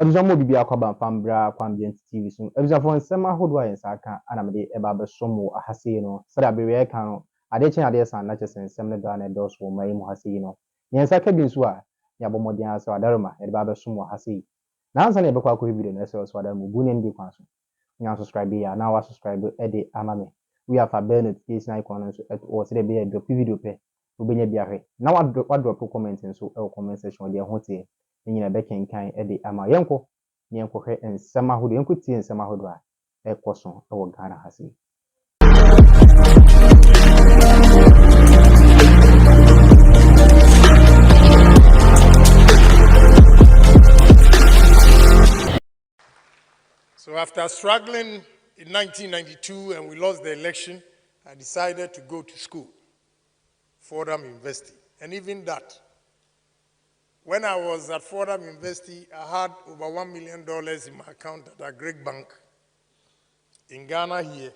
Adusamu bibi akwaba pambra kwambient TV so. Adusafo nsema hodo ayen saka anamde eba besomo ahase no. Sada bewe kan no. Ade chen ade san na chese nsem ne da na dos wo mai mu hase no. Yen saka bi nso a ya bomodi asa adarma eba besomo ahase. Na ansa na ebekwa ko video na so so adarma bu ne ndi kwan so. Nya subscribe ya na wa subscribe ede amame. We have a bell notification icon so o se de be drop video pe. Obenya biare. Na wa drop comment nso e comment section de ho tie. Nyina be kenkan de ama yenko yenko hwe nsema hodo yenko tie nsema hodo a ekoso e wo Ghana hase. So after struggling in 1992 and we lost the election, I decided to go to school, Fordham University. And even that, when I was at Fordham University, I had over $1 million in my account at a Greek bank in Ghana here.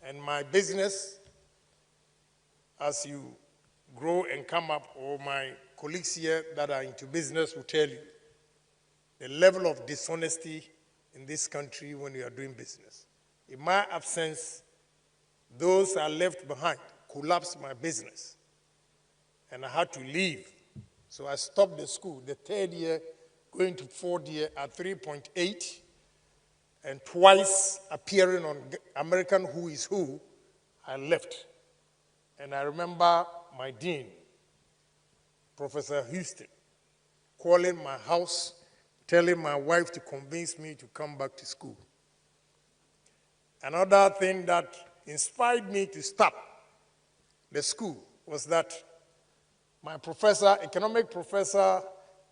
And my business, as you grow and come up, or my colleagues here that are into business will tell you, the level of dishonesty in this country when you are doing business. In my absence, those I left behind collapsed my business, and I had to leave. So I stopped the school, the third year, going to fourth year at 3.8, and twice appearing on American Who is Who, I left. And I remember my dean, Professor Houston, calling my house, telling my wife to convince me to come back to school. Another thing that inspired me to stop the school was that my professor, economic professor,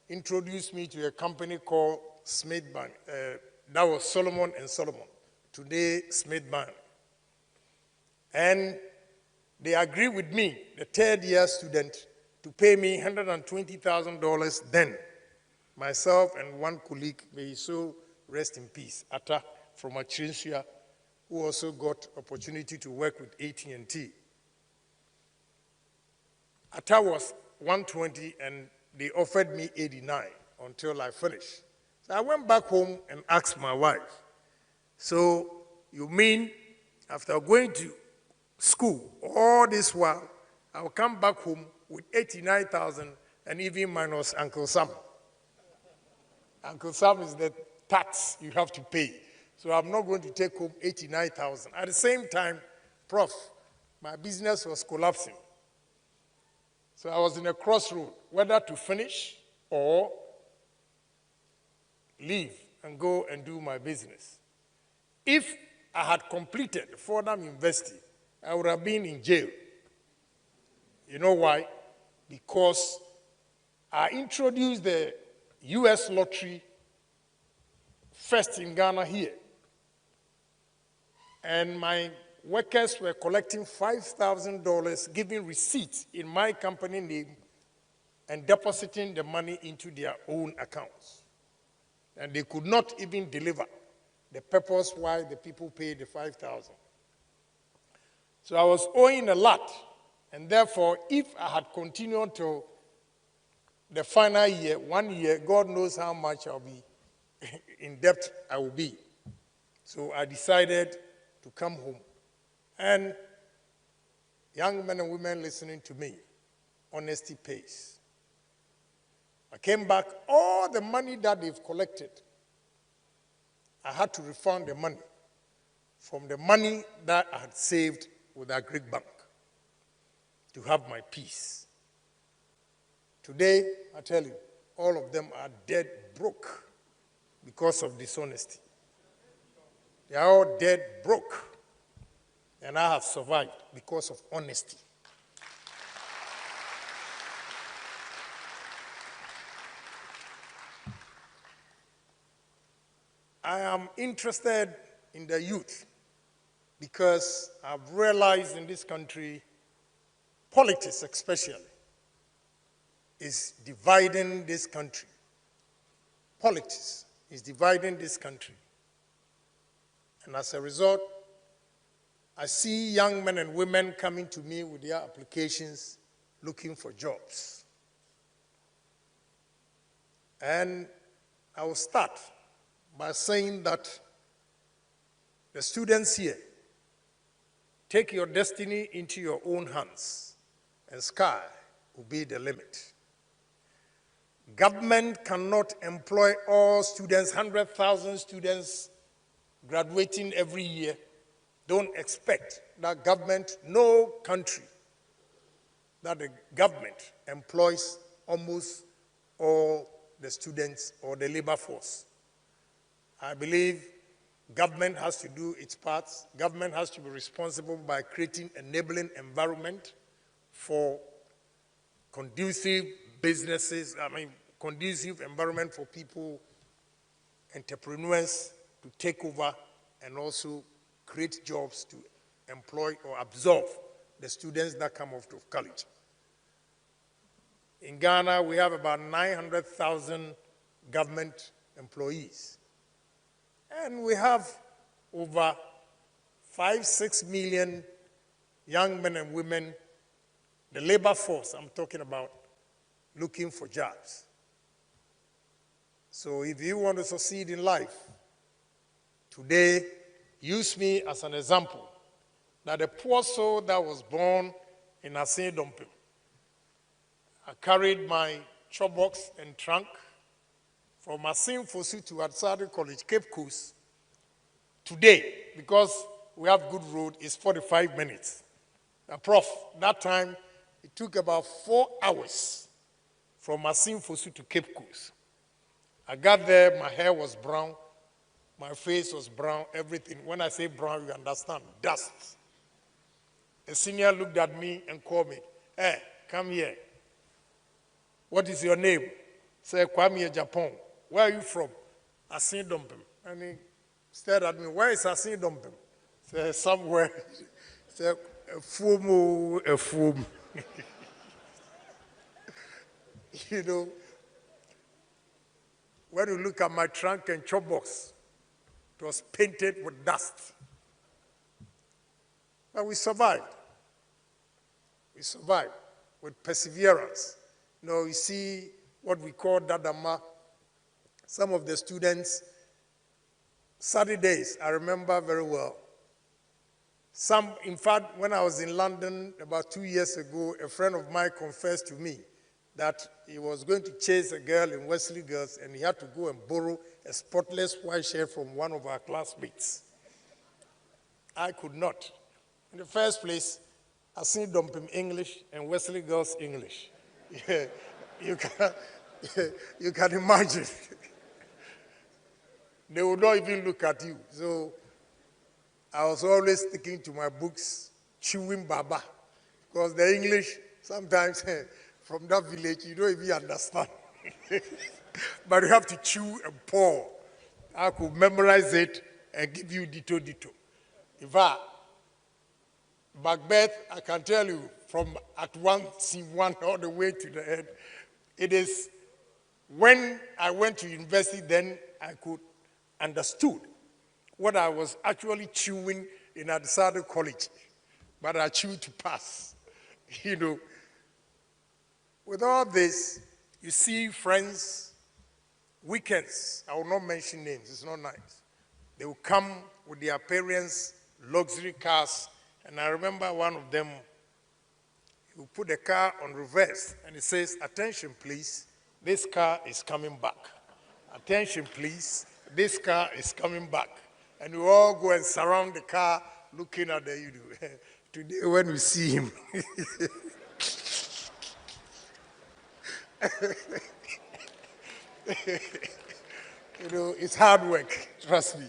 introduced me to a company called Smith Bank. That was Solomon and Solomon, today Smith Bank. And they agreed with me, the third year student, to pay me $120,000 then. Myself and one colleague, may he so rest in peace, Atta from Achinsua, who also got opportunity to work with AT&T. Atta was 120 and they offered me 89 until I finished. So I went back home and asked my wife, so you mean after going to school all this while, I'll come back home with 89,000 and even minus Uncle Sam? Uncle Sam is the tax you have to pay. So I'm not going to take home 89,000. At the same time, Prof, my business was collapsing. So I was in a crossroad, whether to finish or leave and go and do my business. If I had completed Fordham University, I would have been in jail. You know why? Because I introduced the US lottery first in Ghana here. And my workers were collecting $5,000, giving receipts in my company name and depositing the money into their own accounts. And they could not even deliver the purpose why the people paid the $5,000. So I was owing a lot. And therefore, if I had continued till the final year, 1 year, God knows how much I'll be in debt I will be. So I decided to come home. And young men and women listening to me, honesty pays. I came back, all the money that they've collected, I had to refund the money from the money that I had saved with our Greek bank to have my peace. Today, I tell you, all of them are dead broke because of dishonesty. They are all dead broke. And I have survived because of honesty. I am interested in the youth because I've realized in this country, politics especially, is dividing this country. Politics is dividing this country. And as a result, I see young men and women coming to me with their applications looking for jobs. And I will start by saying that the students here, take your destiny into your own hands, and sky will be the limit. Government cannot employ all students, 100,000 students graduating every year. Don't expect that government, no country, that the government employs almost all the students or the labor force. I believe government has to do its part. Government has to be responsible by creating enabling environment for conducive businesses, conducive environment for people, entrepreneurs to take over and also create jobs to employ or absorb the students that come out of college. In Ghana, we have about 900,000 government employees. And we have over 5-6 million young men and women, the labor force I'm talking about, looking for jobs. So if you want to succeed in life, today, use me as an example that a poor soul that was born in Asin Dompim, I carried my chop box and trunk from Asin Fosu to Adsado College, Cape Coast. Today, because we have good road, it's 45 minutes. Now, Prof, that time, it took about 4 hours from Asin Fosu to Cape Coast. I got there, my hair was brown, my face was brown, everything. When I say brown, you understand, dust. A senior looked at me and called me, "Hey, come here. What is your name?" Say, "Kwame Agyapong. Where are you from?" "Asin Dompim." And he stared at me, "Where is Asin Dompim?" Say, "Somewhere." Say, "A foam." You know, when you look at my trunk and chop box, it was painted with dust. But we survived. We survived with perseverance. You know, you see what we call dadama. Some of the students, Saturdays, I remember very well. Some, in fact, when I was in London about 2 years ago, a friend of mine confessed to me that he was going to chase a girl in Wesley Girls and he had to go and borrow a spotless white shirt from one of our classmates. I could not. In the first place, I seen Dompim English and Wesley Girls English. Yeah, you can imagine. They would not even look at you. So I was always sticking to my books, chewing baba, because the English, sometimes from that village, you don't even understand. But you have to chew and pour. I could memorize it and give you dito. In fact, Macbeth, I can tell you, from Act 1, Scene 1, all the way to the end, it is when I went to university, then I could understood what I was actually chewing in Adsado College, but I chewed to pass. You know, with all this, you see friends, weekends, I will not mention names, it's not nice. They will come with their parents, luxury cars, and I remember one of them, he will put the car on reverse, and it says, "Attention please, this car is coming back. Attention please, this car is coming back." And we all go and surround the car looking at the, today when we see him. You know, it's hard work, trust me.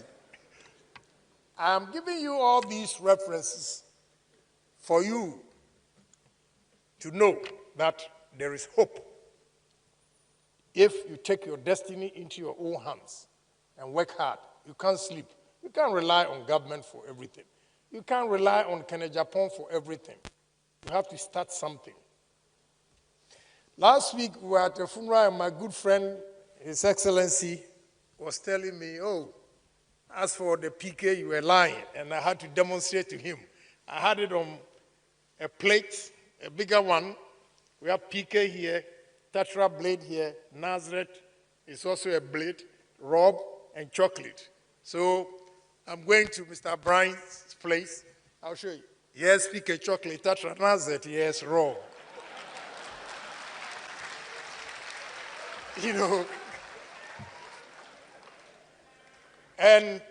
I'm giving you all these references for you to know that there is hope if you take your destiny into your own hands and work hard. You can't sleep. You can't rely on government for everything. You can't rely on Agyapong for everything. You have to start something. Last week, we were at a funeral, and my good friend, His Excellency, was telling me, "Oh, as for the PK, you were lying." And I had to demonstrate to him. I had it on a plate, a bigger one. We have PK here, Tetra blade here, Nazareth is also a blade, Rob, and chocolate. So I'm going to Mr. Brian's place. I'll show you. Yes, pick a chocolate. Nazet, yes, Rob. You know. And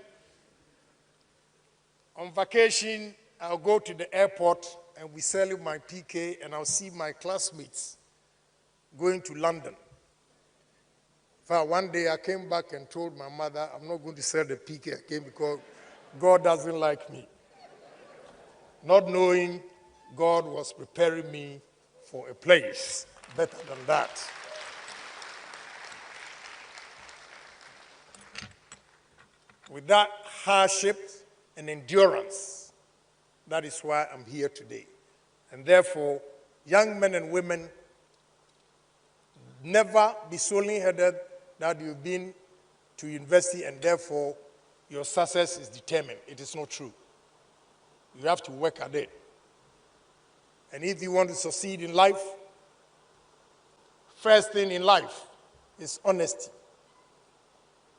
on vacation, I'll go to the airport and we sell my PK and I'll see my classmates going to London. In fact, one day I came back and told my mother, I'm not going to sell the PK again because God doesn't like me. Not knowing God was preparing me for a place better than that. With that hardship and endurance, that is why I'm here today. And therefore, young men and women, never be solely headed that you've been to university and therefore your success is determined. It is not true. You have to work at it. And if you want to succeed in life, first thing in life is honesty.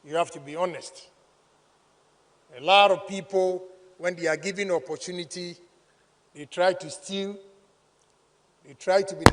You have to be honest. A lot of people, when they are given opportunity, they try to steal, they try to be